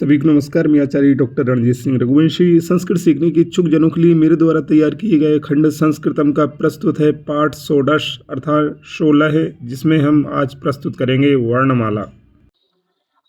सभी को नमस्कार। मैं आचार्य डॉक्टर रणजीत सिंह रघुवंशी संस्कृत सीखने के इच्छुक जनों के लिए मेरे द्वारा तैयार किए गए खंड संस्कृतम का प्रस्तुत है पाठ 16 अर्थात 16 है, जिसमें हम आज प्रस्तुत करेंगे वर्णमाला।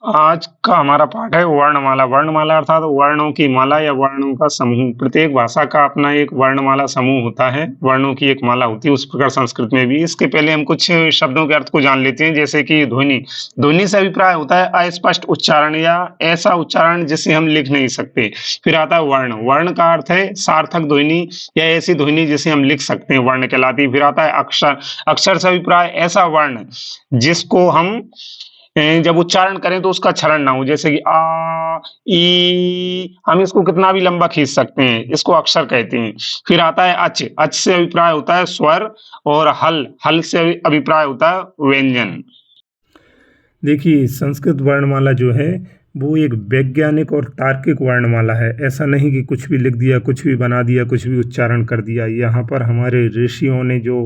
आज का हमारा पाठ है वर्णमाला। वर्णमाला अर्थात वर्णों की माला या वर्णों का समूह। प्रत्येक भाषा का अपना एक वर्णमाला समूह होता है, वर्णों की एक माला होती है। उस प्रकार संस्कृत में भी। इसके पहले हम कुछ शब्दों के अर्थ को जान लेते हैं, जैसे कि ध्वनि। ध्वनि से अभिप्राय होता है अस्पष्ट उच्चारण या ऐसा उच्चारण जिसे हम लिख नहीं सकते। फिर आता है वर्ण। वर्ण का अर्थ है सार्थक ध्वनि या ऐसी ध्वनि जिसे हम लिख सकते हैं, वर्ण कहलाती है। फिर आता है अक्षर। अक्षर से अभिप्राय ऐसा वर्ण जिसको हम जब उच्चारण करें तो उसका क्षरण ना हो, जैसे कि आ ई, हम इसको कितना भी लंबा खींच सकते हैं, इसको अक्षर कहते हैं। फिर आता है अच। अच से अभिप्राय होता है स्वर। और हल। हल से अभिप्राय होता है व्यंजन। देखिए, संस्कृत वर्णमाला जो है वो एक वैज्ञानिक और तार्किक वर्णमाला है। ऐसा नहीं कि कुछ भी लिख दिया, कुछ भी बना दिया, कुछ भी उच्चारण कर दिया। यहाँ पर हमारे ऋषियों ने जो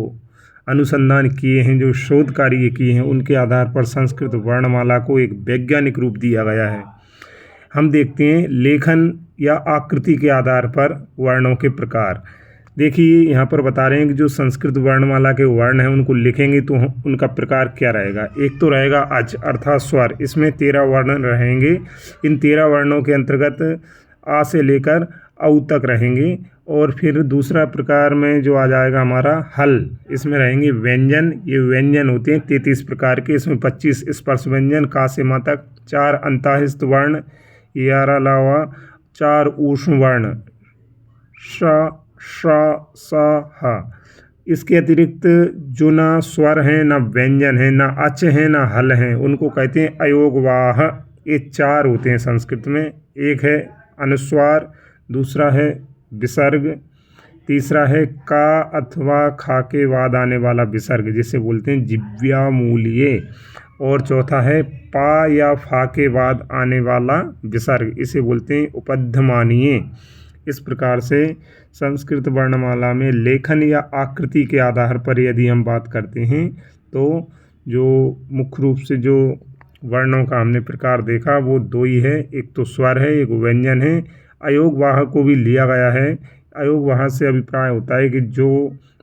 अनुसंधान किए हैं, जो शोध कार्य किए हैं, उनके आधार पर संस्कृत वर्णमाला को एक वैज्ञानिक रूप दिया गया है। हम देखते हैं लेखन या आकृति के आधार पर वर्णों के प्रकार। देखिए, यहाँ पर बता रहे हैं कि जो संस्कृत वर्णमाला के वर्ण हैं उनको लिखेंगे तो उनका प्रकार क्या रहेगा। एक तो रहेगा अच अर्थात स्वर। इसमें 13 वर्ण रहेंगे। इन 13 वर्णों के अंतर्गत आ से लेकर औ तक रहेंगे। और फिर दूसरा प्रकार में जो आ जाएगा हमारा हल, इसमें रहेंगे व्यंजन। ये व्यंजन होते हैं 33 प्रकार के। इसमें 25 स्पर्श व्यंजन का से मा तक, 4 अंतःस्थ वर्ण, 11 अलावा 4 ऊष्म वर्ण श श स ह। इसके अतिरिक्त जो ना स्वर हैं, ना व्यंजन है, ना अच है, ना हल हैं, उनको कहते हैं अयोगवाह। ये 4 होते हैं संस्कृत में। एक है अनुस्वार, दूसरा है विसर्ग, तीसरा है का अथवा खा के बाद आने वाला विसर्ग जिसे बोलते हैं जिव्यामूलीय, और चौथा है पा या फा के बाद आने वाला विसर्ग, इसे बोलते हैं उपध्यमानीय। इस प्रकार से संस्कृत वर्णमाला में लेखन या आकृति के आधार पर यदि हम बात करते हैं तो जो मुख्य रूप से जो वर्णों का हमने प्रकार देखा वो 2 ही है। एक तो स्वर है, एक व्यंजन है। अयोगवाह को भी लिया गया है। अयोगवाह से अभिप्राय होता है कि जो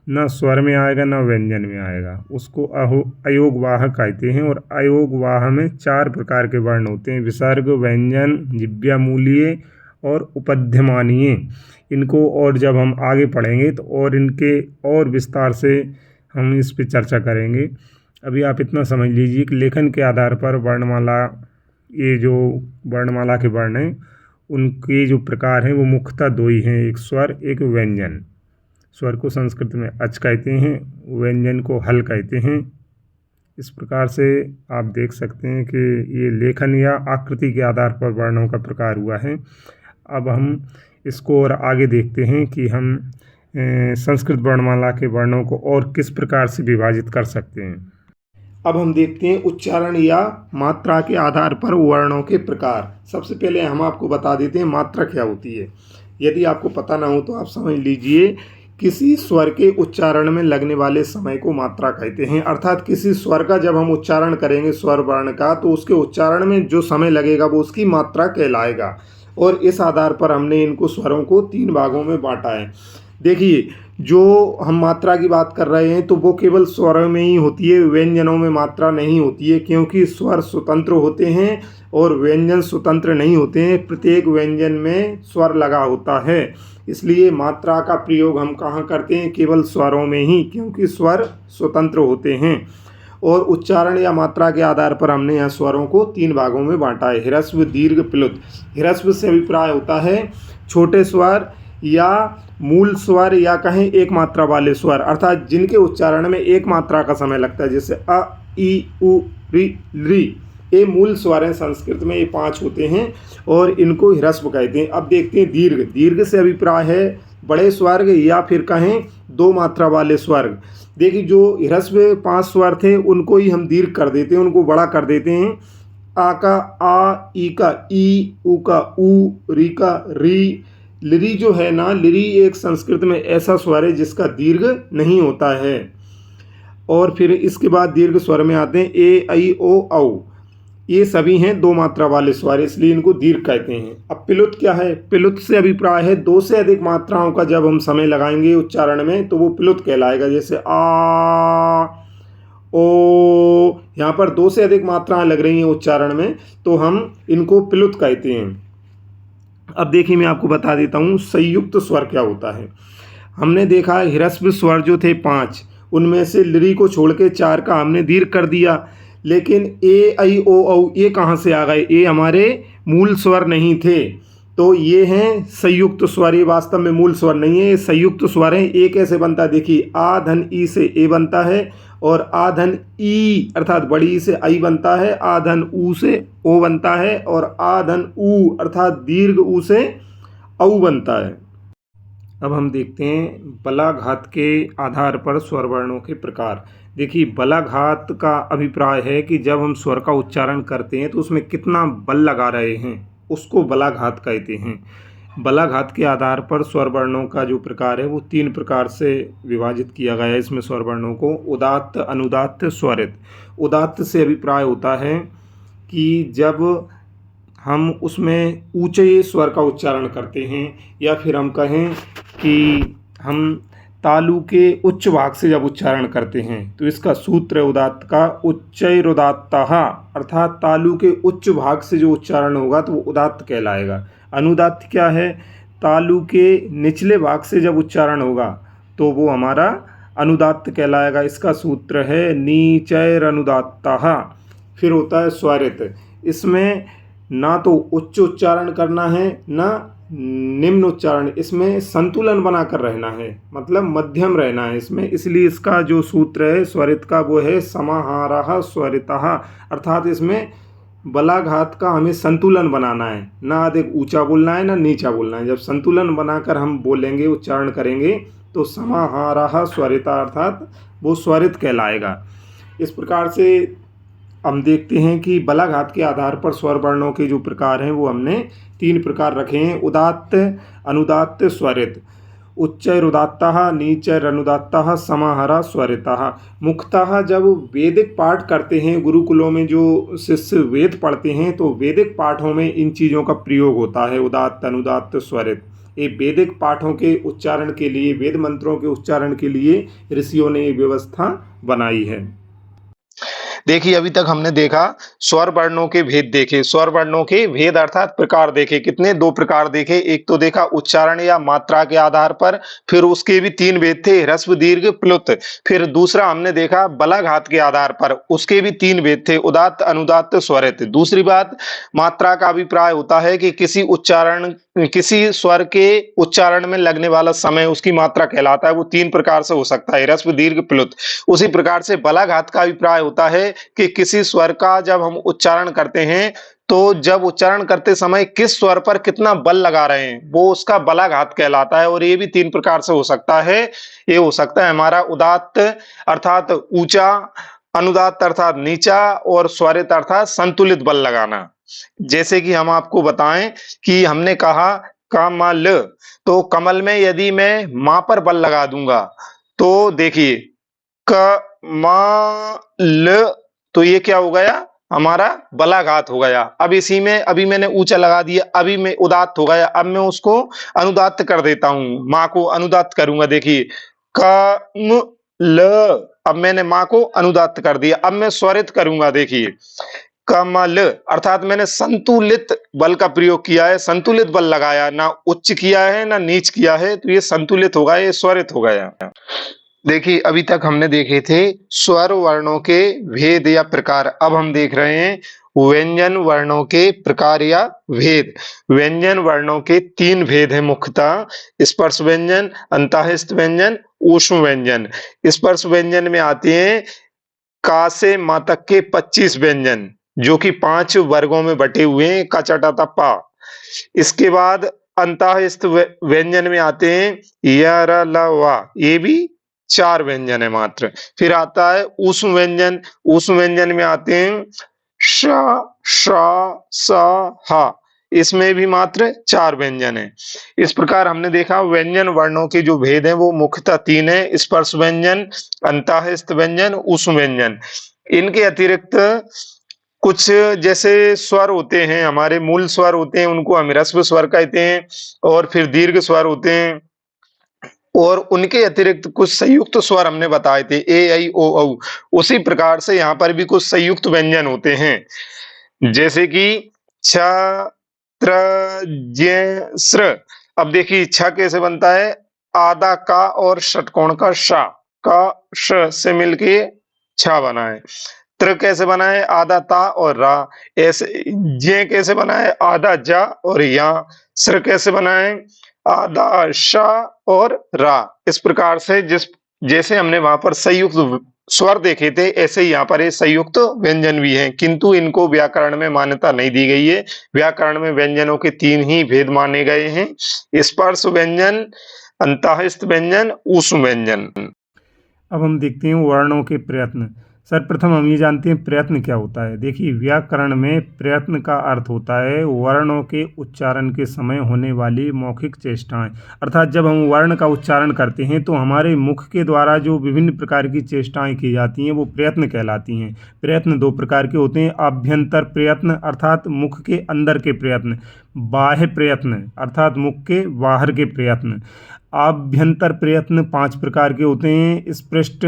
ना स्वर में आएगा ना व्यंजन में आएगा, उसको अयोगवाह कहते हैं। और अयोगवाह में 4 प्रकार के वर्ण होते हैं, विसर्ग, व्यंजन, जिव्यामूलीय और उपध्यमानीय। इनको और जब हम आगे पढ़ेंगे तो और इनके और विस्तार से हम इस पर चर्चा करेंगे। अभी आप इतना समझ लीजिए कि लेखन के आधार पर वर्णमाला, ये जो वर्णमाला के वर्ण हैं उनके जो प्रकार हैं वो मुख्यतः 2 ही हैं, एक स्वर, एक व्यंजन। स्वर को संस्कृत में अच कहते हैं, व्यंजन को हल कहते हैं। इस प्रकार से आप देख सकते हैं कि ये लेखन या आकृति के आधार पर वर्णों का प्रकार हुआ है। अब हम इसको और आगे देखते हैं कि हम संस्कृत वर्णमाला के वर्णों को और किस प्रकार से विभाजित कर सकते हैं। अब हम देखते हैं उच्चारण या मात्रा के आधार पर वर्णों के प्रकार। सबसे पहले हम आपको बता देते हैं मात्रा क्या होती है। यदि आपको पता ना हो तो आप समझ लीजिए, किसी स्वर के उच्चारण में लगने वाले समय को मात्रा कहते हैं। अर्थात किसी स्वर का जब हम उच्चारण करेंगे, स्वर वर्ण का, तो उसके उच्चारण में जो समय लगेगा वो उसकी मात्रा कहलाएगा। और इस आधार पर हमने इनको स्वरों को 3 भागों में बांटा है। देखिए, जो हम मात्रा की बात कर रहे हैं तो वो केवल स्वरों में ही होती है, व्यंजनों में मात्रा नहीं होती है, क्योंकि स्वर स्वतंत्र होते हैं और व्यंजन स्वतंत्र नहीं होते हैं। प्रत्येक व्यंजन में स्वर लगा होता है, इसलिए मात्रा का प्रयोग हम कहाँ करते हैं, केवल स्वरों में ही, क्योंकि स्वर स्वतंत्र होते हैं। और उच्चारण या मात्रा के आधार पर हमने यहाँ स्वरों को 3 भागों में बांटा है, ह्रस्व, दीर्घ, प्लुत। ह्रस्व से अभिप्राय होता है छोटे स्वर या मूल स्वर, या कहें एक मात्रा वाले स्वर, अर्थात जिनके उच्चारण में एक मात्रा का समय लगता है, जैसे अ, ई, उ, री, री। ये मूल स्वर हैं संस्कृत में, ये 5 होते हैं और इनको ह्रस्व कहते हैं। अब देखते हैं दीर्घ। दीर्घ से अभिप्राय है बड़े स्वर्ग या फिर कहें 2 मात्रा वाले स्वर्ग। देखिए, जो ह्रस्व 5 स्वर थे उनको ही हम दीर्घ कर देते हैं, उनको बड़ा कर देते हैं। आ का आ, ई का ई, उ का उ, री का री। लिरी जो है ना, लिरी एक संस्कृत में ऐसा स्वर है जिसका दीर्घ नहीं होता है। और फिर इसके बाद दीर्घ स्वर में आते हैं ए, ऐ, ओ, औ। ये सभी हैं दो मात्रा वाले स्वर, इसलिए इनको दीर्घ कहते हैं। अब पिलुत क्या है? पिलुत से अभिप्राय है दो से अधिक मात्राओं का जब हम समय लगाएंगे उच्चारण में तो वो पिलुत कहलाएगा। जैसे आ, ओ, यहाँ पर दो से अधिक मात्राएं लग रही हैं उच्चारण में तो हम इनको पिलुत कहते हैं। अब देखिए मैं आपको बता देता हूँ संयुक्त स्वर क्या होता है। हमने देखा ह्रस्व स्वर जो थे 5, उनमें से लृ को छोड़ के 4 का हमने दीर्घ कर दिया, लेकिन ए ऐ ओ औ ये कहाँ से आ गए? ये हमारे मूल स्वर नहीं थे, तो ये हैं संयुक्त स्वर। ये वास्तव में मूल स्वर नहीं है, ये संयुक्त स्वर हैं। ए कैसे बनता है? देखिए आ धन ई से ए बनता है, और आ धन ई अर्थात बड़ी ई से आई बनता है, आ धन ऊ से ओ बनता है, और आ धन ऊ अर्थात दीर्घ ऊ से औ बनता है। अब हम देखते हैं बलाघात के आधार पर स्वर वर्णों के प्रकार। देखिए बलाघात का अभिप्राय है कि जब हम स्वर का उच्चारण करते हैं तो उसमें कितना बल लगा रहे हैं, उसको बलाघात कहते हैं। बलाघात के आधार पर स्वर वर्णों का जो प्रकार है वो 3 प्रकार से विभाजित किया गया है इसमें स्वर वर्णों को। उदात्त, अनुदात्त, स्वरित। उदात्त से अभिप्राय होता है कि जब हम उसमें ऊंचे स्वर का उच्चारण करते हैं, या फिर हम कहें कि हम तालु के उच्च भाग से जब उच्चारण करते हैं तो इसका सूत्र है उदात्त का उच्चैरुदात्तः, अर्थात तालु के उच्च भाग से जो उच्चारण होगा तो वो उदात्त कहलाएगा। अनुदात्त क्या है? तालु के निचले भाग से जब उच्चारण होगा तो वो हमारा अनुदात्त कहलाएगा। इसका सूत्र है नीचैरनुदात्तः। फिर होता है स्वरित। इसमें ना तो उच्च उच्चारण करना है ना निम्न उच्चारण, इसमें संतुलन बनाकर रहना है, मतलब मध्यम रहना है इसमें। इसलिए इसका जो सूत्र है स्वरित का वो है समाहारः स्वरितः, अर्थात इसमें बलाघात का हमें संतुलन बनाना है, ना अधिक ऊंचा बोलना है ना नीचा बोलना है। जब संतुलन बनाकर हम बोलेंगे उच्चारण करेंगे तो समाहारः स्वरितः अर्थात वो स्वरित कहलाएगा। इस प्रकार से हम देखते हैं कि बलाघात के आधार पर स्वर वर्णों के जो प्रकार हैं वो हमने 3 प्रकार रखे हैं। उदात्त, अनुदात्त, स्वरित। उच्चैरुदात्तः, नीचैरनुदात्तः, समाहारः स्वरितः। मुख्यतः जब वैदिक पाठ करते हैं, गुरुकुलों में जो शिष्य वेद पढ़ते हैं तो वैदिक पाठों में इन चीज़ों का प्रयोग होता है, उदात्त, अनुदात्त, स्वरित। ये वैदिक पाठों के उच्चारण के लिए, वेद मंत्रों के उच्चारण के लिए ऋषियों ने ये व्यवस्था बनाई है। देखिए अभी तक हमने देखा स्वर वर्णों के भेद देखे, स्वर वर्णों के भेद अर्थात प्रकार देखे। कितने? 2 प्रकार देखे। एक तो देखा उच्चारण या मात्रा के आधार पर, फिर उसके भी 3 भेद थे, ह्रस्व, दीर्घ, प्लुत। फिर दूसरा हमने देखा बलाघात के आधार पर, उसके भी 3 भेद थे, उदात्त, अनुदात्त, स्वरित। दूसरी बात, मात्रा का अभिप्राय होता है कि किसी स्वर के उच्चारण में लगने वाला समय उसकी मात्रा कहलाता है। वो 3 प्रकार से हो सकता है, ह्रस्व, दीर्घ, प्लुत। उसी प्रकार से बलाघात का अभिप्राय होता है कि किसी स्वर का जब हम उच्चारण करते हैं तो जब उच्चारण करते समय किस स्वर पर कितना बल लगा रहे हैं वो उसका बलाघात कहलाता है। और ये भी 3 प्रकार से हो सकता है। ये हो सकता है हमारा उदात्त अर्थात ऊंचा, अनुदात्त अर्थात नीचा, और स्वरित अर्थात संतुलित बल लगाना। जैसे कि हम आपको बताएं कि हमने कहा कमल, तो कमल में यदि मैं मां पर बल लगा दूंगा तो देखिए कमल, तो ये क्या हो गया? हमारा बलाघात हो गया। अब इसी में अभी मैंने ऊंचा लगा दिया, अभी मैं उदात्त हो गया। अब मैं उसको अनुदात्त कर देता हूं, मां को अनुदात्त करूंगा। देखिए कमल, अब मैंने मां को अनुदात्त कर दिया। अब मैं स्वरित करूंगा, देखिए कमल, अर्थात मैंने संतुलित बल का प्रयोग किया है, संतुलित बल लगाया, ना उच्च किया है ना नीच किया है, तो ये संतुलित होगा, ये स्वरित हो गया। देखिए अभी तक हमने देखे थे स्वर वर्णों के भेद या प्रकार। अब हम देख रहे हैं व्यंजन वर्णों के प्रकार या भेद। व्यंजन वर्णों के 3 भेद हैं मुख्यतः, स्पर्श व्यंजन, अंतःस्थ व्यंजन, ऊष्म व्यंजन। स्पर्श व्यंजन में आते हैं का से मा तक के 25 व्यंजन, जो कि 5 वर्गों में बटे हुए हैं, का, च, ट, त, प। इसके बाद अंतःस्थ व्यंजन में आते हैं य, र, ल, व, ये भी 4 व्यंजन है मात्र। फिर आता है ऊष्म व्यंजन। ऊष्म व्यंजन में आते हैं श, श, स, ह, इसमें भी मात्र 4 व्यंजन है। इस प्रकार हमने देखा व्यंजन वर्णों के जो भेद हैं वो मुख्यतः 3 है, स्पर्श व्यंजन, अंतःस्थ व्यंजन, ऊष्म व्यंजन। इनके अतिरिक्त कुछ जैसे स्वर होते हैं, हमारे मूल स्वर होते हैं, उनको हम ह्रस्व स्वर कहते हैं और फिर दीर्घ स्वर होते हैं और उनके अतिरिक्त कुछ संयुक्त स्वर हमने बताए थे ए, ऐ, ओ, औ। उसी प्रकार से यहाँ पर भी कुछ संयुक्त व्यंजन होते हैं, जैसे कि छ, त्र, ज्य, स्र। अब देखिए छ कैसे बनता है, आधा का और षटकोण का श, का श से मिलके छ बना है। त्र कैसे बना है, आधा ता और रा। ऐसे ज्य कैसे बना है, आधा जा और या। स्र कैसे बना है, आधा श और रा। इस प्रकार से जैसे हमने वहां पर संयुक्त स्वर देखे थे, ऐसे ही यहाँ पर ये संयुक्त व्यंजन भी हैं, किंतु इनको व्याकरण में मान्यता नहीं दी गई है। व्याकरण में व्यंजनों के 3 ही भेद माने गए हैं, स्पर्श व्यंजन, अंतःस्थ व्यंजन, ऊष्म व्यंजन। अब हम देखते हैं वर्णों के प्रयत्न। सर्वप्रथम हम ये जानते हैं प्रयत्न क्या होता है। देखिए व्याकरण में प्रयत्न का अर्थ होता है वर्णों के उच्चारण के समय होने वाली मौखिक चेष्टाएं। अर्थात जब हम वर्ण का उच्चारण करते हैं तो हमारे मुख के द्वारा जो विभिन्न प्रकार की चेष्टाएं की जाती हैं वो प्रयत्न कहलाती हैं। प्रयत्न 2 प्रकार के होते हैं, अभ्यंतर प्रयत्न अर्थात मुख के अंदर के प्रयत्न, बाह्य प्रयत्न अर्थात मुख के बाहर के प्रयत्न। आभ्यंतर प्रयत्न 5 प्रकार के होते हैं, स्पृष्ट,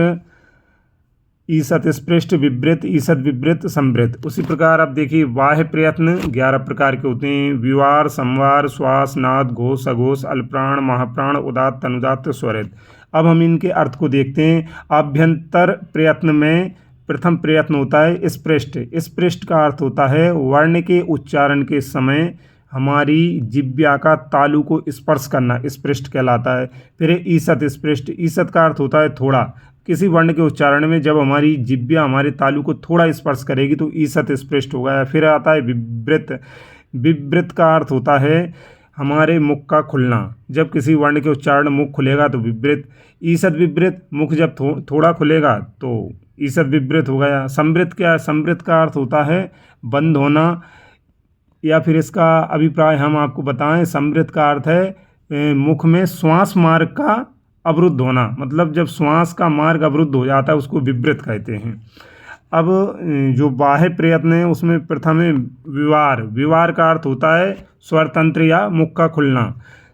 ईसत स्पृष्ट, विवृत, ईसत विवृत, संवृत। उसी प्रकार अब देखिए बाह्य प्रयत्न 11 प्रकार के होते हैं, विवार, संवार, श्वास, नाद, घोष, अघोष, अल्पप्राण, महाप्राण, उदात्त, अनुदात्त, स्वरित। अब हम इनके अर्थ को देखते हैं। आभ्यंतर प्रयत्न में प्रथम प्रयत्न होता है स्पृष्ट। स्पृष्ट का अर्थ होता है वर्ण के उच्चारण के समय हमारी जिह्वा का तालु को स्पर्श करना, स्पृष्ट कहलाता है। फिर ईसत स्पृष्ट। ईसत का अर्थ होता है थोड़ा, किसी वर्ण के उच्चारण में जब हमारी जिह्वा हमारे तालु को थोड़ा स्पर्श करेगी तो ईसत स्पृष्ट होगा। फिर आता है विवृत। विवृत का अर्थ होता है हमारे मुख का खुलना, जब किसी वर्ण के उच्चारण मुख खुलेगा तो विवृत। ईसत विवृत, मुख जब थोड़ा खुलेगा तो ईसत विवृत हो गया। संवृत क्या है, संवृत का अर्थ होता है बंद होना, या फिर इसका अभिप्राय हम आपको बताएं, संवृत का अर्थ है मुख में श्वास मार्ग का अवरुद्ध होना, मतलब जब श्वास का मार्ग अवरुद्ध हो जाता है उसको विवृत कहते हैं। अब जो बाह्य प्रयत्न है उसमें प्रथम है विवार। विवार का अर्थ होता है स्वरतंत्र या मुख का खुलना।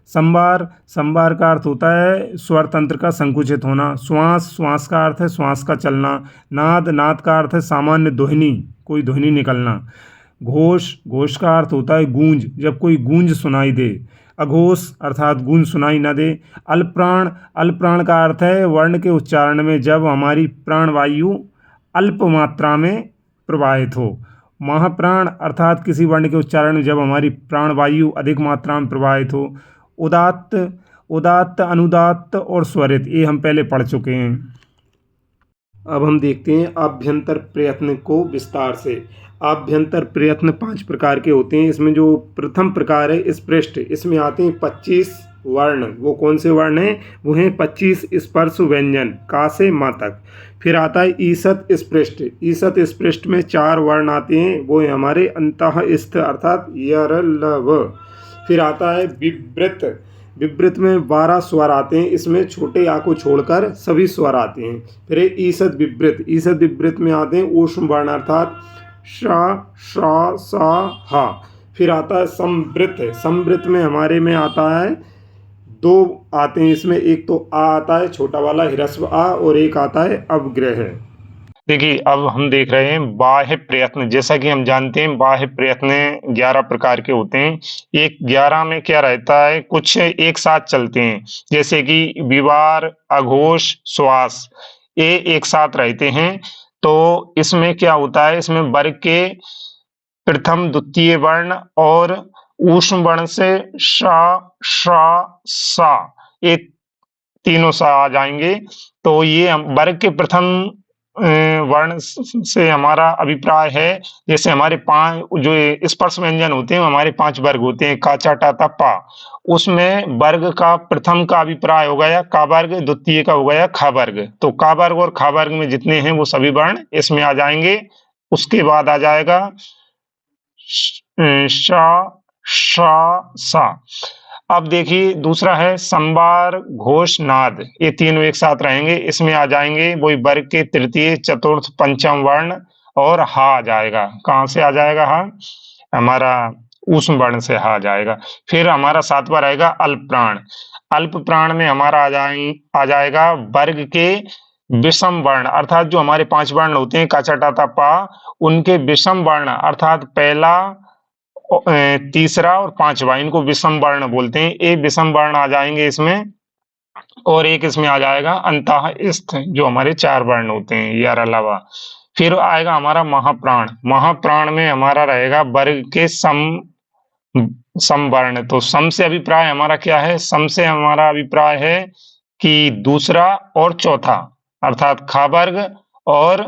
संवार, संवार का अर्थ होता है स्वर तंत्र का संकुचित होना। श्वास, श्वास का अर्थ है श्वास का चलना। नाद, नाद का अर्थ है सामान्य ध्वनि, कोई ध्वनि निकलना। घोष, घोष का अर्थ होता है गूंज, जब कोई गूंज सुनाई दे। अघोष अर्थात गूंज सुनाई न दे। अल्पप्राण, अल्पप्राण का अर्थ है वर्ण के उच्चारण में जब हमारी प्राणवायु अल्प मात्रा में प्रवाहित हो। महाप्राण अर्थात किसी वर्ण के उच्चारण में जब हमारी प्राणवायु अधिक मात्रा में प्रवाहित हो। उदात्त, उदात्त, अनुदात्त और स्वरित, ये हम पहले पढ़ चुके हैं। अब हम देखते हैं आभ्यंतर प्रयत्न को विस्तार से। आभ्यंतर प्रयत्न 5 प्रकार के होते हैं। इसमें जो प्रथम प्रकार है स्पृष्ट, इसमें आते हैं 25 वर्ण। वो कौन से वर्ण हैं, वो हैं 25 स्पर्श व्यंजन का से माँ तक। फिर आता है ईसत स्पृष्ट। ईसत स्पृष्ट में 4 वर्ण आते हैं, वो है हमारे अंतःस्थ अर्थात यर, ल, व। फिर आता है विवृत। विवृत में 12 स्वर आते हैं, इसमें छोटे आ को छोड़कर सभी स्वर आते हैं। फिर ईसत विवृत। ईसत विवृत में आते हैं ऊष्म वर्ण अर्थात श, श, स, ह। फिर आता है संवृत। संवृत में हमारे में आता है 2 आते हैं, इसमें एक तो आ आता है छोटा वाला ह्रस्व आ, और एक आता है अवग्रह। देखिए अब हम देख रहे हैं बाह्य प्रयत्न। जैसा कि हम जानते हैं बाह्य प्रयत्न 11 प्रकार के होते हैं। एक 11 में क्या रहता है, कुछ एक साथ चलते हैं, जैसे कि विवार, अघोष, श्वास, ये एक साथ रहते हैं। तो इसमें क्या होता है, इसमें वर्ग के प्रथम द्वितीय वर्ण और ऊष्म वर्ण से श, श, सा, ये तीनों सा आ जाएंगे। तो ये हम वर्ग के प्रथम वर्ण से हमारा अभिप्राय है, जैसे हमारे 5 जो स्पर्श व्यंजन होते हैं हमारे 5 वर्ग होते हैं, का, चा, टा, ता, पा। उसमें वर्ग का प्रथम का अभिप्राय हो गया का वर्ग, द्वितीय का हो गया ख वर्ग। तो का वर्ग और खा वर्ग में जितने हैं वो सभी वर्ण इसमें आ जाएंगे। उसके बाद आ जाएगा श, श, सा। अब देखिए दूसरा है संवार, घोष, नाद, ये तीनों एक साथ रहेंगे। इसमें आ जाएंगे वही वर्ग के तृतीय, चतुर्थ, पंचम वर्ण और हा आ जाएगा। कहाँ से आ जाएगा हा? हमारा ऊष्म वर्ण से हा आ जाएगा। फिर हमारा 7वां रहेगा अल्प प्राण। अल्प प्राण में हमारा आ जाएगा वर्ग के विषम वर्ण, अर्थात जो हमारे 5 वर्ण होते हैं क छ ट त प, उनके विषम वर्ण अर्थात पहला, तीसरा और 5वां, इनको विषम वर्ण बोलते हैं। ये विषम वर्ण आ जाएंगे इसमें, और एक इसमें आ जाएगा अंतःस्थ, जो हमारे 4 वर्ण होते हैं यार अलावा। फिर आएगा हमारा महाप्राण। महाप्राण में हमारा रहेगा वर्ग के समवर्ण। तो सम से अभिप्राय हमारा क्या है? सम से हमारा अभिप्राय है कि दूसरा और चौथा, अर्थात खा वर्ग और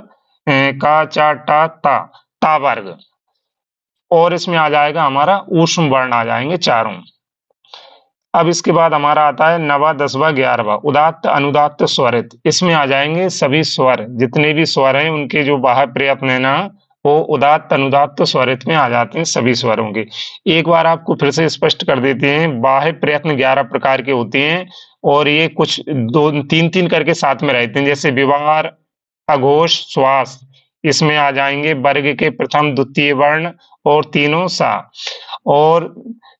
का चा टा ता वर्ग, और इसमें आ जाएगा हमारा ऊष्म वर्ण आ जाएंगे चारों। अब इसके बाद हमारा आता है 9वां 10वां 11वां उदात्त अनुदात्त स्वरित। इसमें आ जाएंगे सभी स्वर, जितने भी स्वर हैं उनके जो बाह्य प्रयत्न है ना, वो उदात्त अनुदात्त स्वरित में आ जाते हैं सभी स्वरों के। एक बार आपको फिर से स्पष्ट कर देते हैं, बाह्य प्रयत्न 11 प्रकार के होते हैं, और ये कुछ 2-3 करके साथ में रहते हैं, जैसे विवार, अघोष, श्वास। इसमें आ जाएंगे वर्ग के प्रथम द्वितीय वर्ण और तीनों सा, और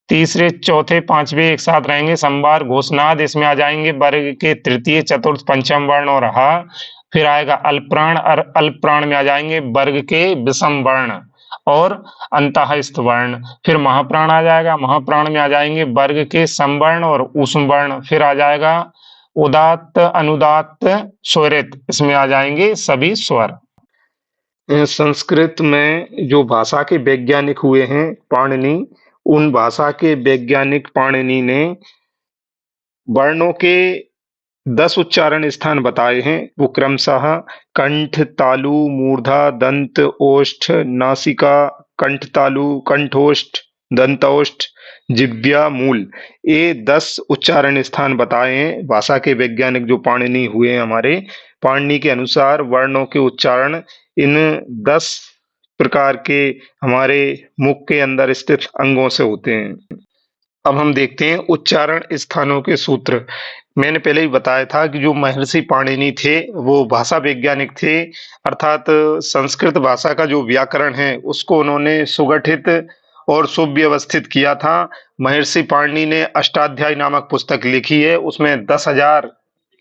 तीसरे चौथे पांचवे एक साथ रहेंगे संवार, घोषनाद। इसमें आ जाएंगे वर्ग के तृतीय चतुर्थ पंचम वर्ण और हा। फिर आएगा अल्पप्राण, और अल्पप्राण में आ जाएंगे वर्ग के विषम वर्ण और अंतःस्थ वर्ण। फिर महाप्राण आ जाएगा, महाप्राण में आ जाएंगे वर्ग के समवर्ण और ऊष्म वर्ण। फिर आ जाएगा उदात्त अनुदात्त स्वरित, इसमें आ जाएंगे सभी स्वर। संस्कृत में जो भाषा के वैज्ञानिक हुए हैं पाणिनि, उन भाषा के वैज्ञानिक पाणिनि ने वर्णों के 10 उच्चारण स्थान बताए हैं। वो क्रमशः कंठ, तालु, मूर्धा, दंत, ओष्ठ, नासिका, कंठ तालु, कंठोष्ठ, दंतोष्ठ, जिह्वा, मूल, ये 10 उच्चारण स्थान बताए हैं भाषा के वैज्ञानिक जो पाणिनि हुए हमारे। पाणिनि के अनुसार वर्णों के उच्चारण इन 10 प्रकार के हमारे मुख के अंदर स्थित अंगों से होते हैं। अब हम देखते हैं उच्चारण स्थानों के सूत्र। मैंने पहले ही बताया था कि जो महर्षि पाणिनि थे वो भाषा वैज्ञानिक थे, अर्थात संस्कृत भाषा का जो व्याकरण है उसको उन्होंने सुगठित और सुव्यवस्थित किया था। महर्षि पाणिनि ने अष्टाध्यायी नामक पुस्तक लिखी है, उसमें 10,000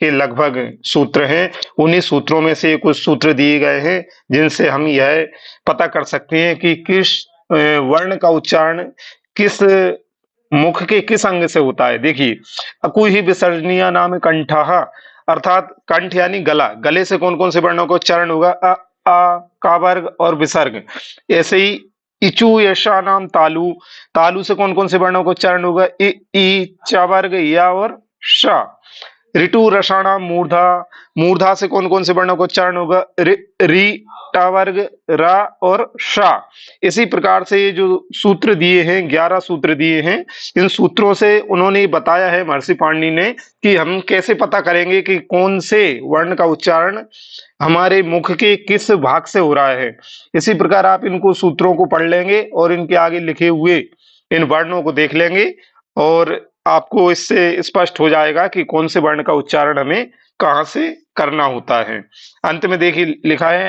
के लगभग सूत्र हैं। उन्हीं सूत्रों में से कुछ सूत्र दिए गए हैं जिनसे हम यह पता कर सकते हैं कि किस वर्ण का उच्चारण किस मुख के किस अंग से होता है। देखिए, अकुहि विसर्जनीय नाम कंठः, अर्थात कंठ यानी गला, गले से कौन कौन से वर्णों का उच्चारण होगा? अ, आ, का वर्ग और विसर्ग। ऐसे ही इचु यशा नाम तालु, तालु से कौन कौन से वर्णों का उच्चारण होगा? इ, ई, चा वर्ग, या और शा। ऋतु रसाणाम मूर्धा, मूर्धा से कौन कौन से वर्णों का उच्चारण होगा? री, टा वर्ग, रा और शा। इसी प्रकार से ये जो सूत्र दिए हैं, 11 सूत्र दिए हैं, इन सूत्रों से उन्होंने बताया है महर्षि पाणिनि ने कि हम कैसे पता करेंगे कि कौन से वर्ण का उच्चारण हमारे मुख के किस भाग से हो रहा है। इसी प्रकार आप इनको सूत्रों को पढ़ लेंगे और इनके आगे लिखे हुए इन वर्णों को देख लेंगे और आपको इससे स्पष्ट हो जाएगा कि कौन से वर्ण का उच्चारण हमें कहाँ से करना होता है। अंत में देखिए लिखा है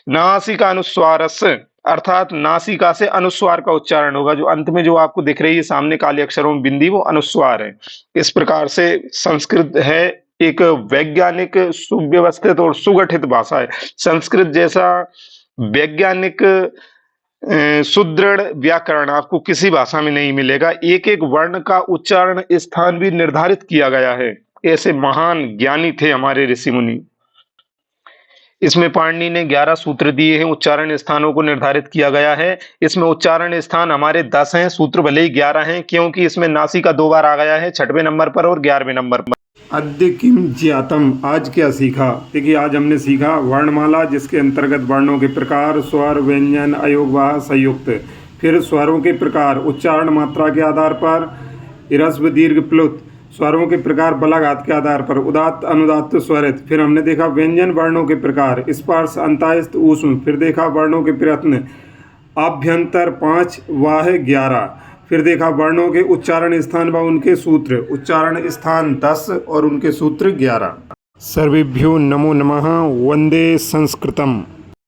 नासिका अनुस्वारस्य, अर्थात नासिका से अनुस्वार का उच्चारण होगा। जो अंत में जो आपको दिख रही है सामने काले अक्षरों में बिंदी, वो अनुस्वार है। इस प्रकार से संस्कृत है एक वैज्ञानिक, सुव्यवस्थित और सुगठित भाषा है। संस्कृत जैसा वैज्ञानिक सुदृढ़ व्याकरण आपको किसी भाषा में नहीं मिलेगा। एक एक वर्ण का उच्चारण स्थान भी निर्धारित किया गया है। ऐसे महान ज्ञानी थे हमारे ऋषि मुनि। इसमें पाणिनि ने 11 सूत्र दिए हैं, उच्चारण स्थानों को निर्धारित किया गया है। इसमें उच्चारण स्थान हमारे 10 हैं, सूत्र भले ही 11 हैं, क्योंकि इसमें नासिका 2 बार आ गया है, 6वें नंबर पर और 11वें नंबर पर। अद्य किम ज्ञातम, आज क्या सीखा। देखिए, आज हमने सीखा वर्णमाला, जिसके अंतर्गत वर्णों के प्रकार, स्वर, व्यंजन, अयोगवाह, संयुक्त। फिर स्वरों के प्रकार, उच्चारण मात्रा के आधार पर, ह्रस्व, दीर्घ, प्लुत। स्वरों के प्रकार बलाघात के आधार पर, उदात्त, अनुदात्त, स्वरित। फिर हमने देखा व्यंजन वर्णों के प्रकार, स्पर्श, अंतःस्थ, ऊष्म। फिर देखा वर्णों के प्रयत्न, आभ्यंतर 5, वाह्य 11। फिर देखा वर्णों के उच्चारण स्थान व उनके सूत्र, उच्चारण स्थान 10 और उनके सूत्र 11। सर्वेभ्यो नमो नमः। वंदे संस्कृतम।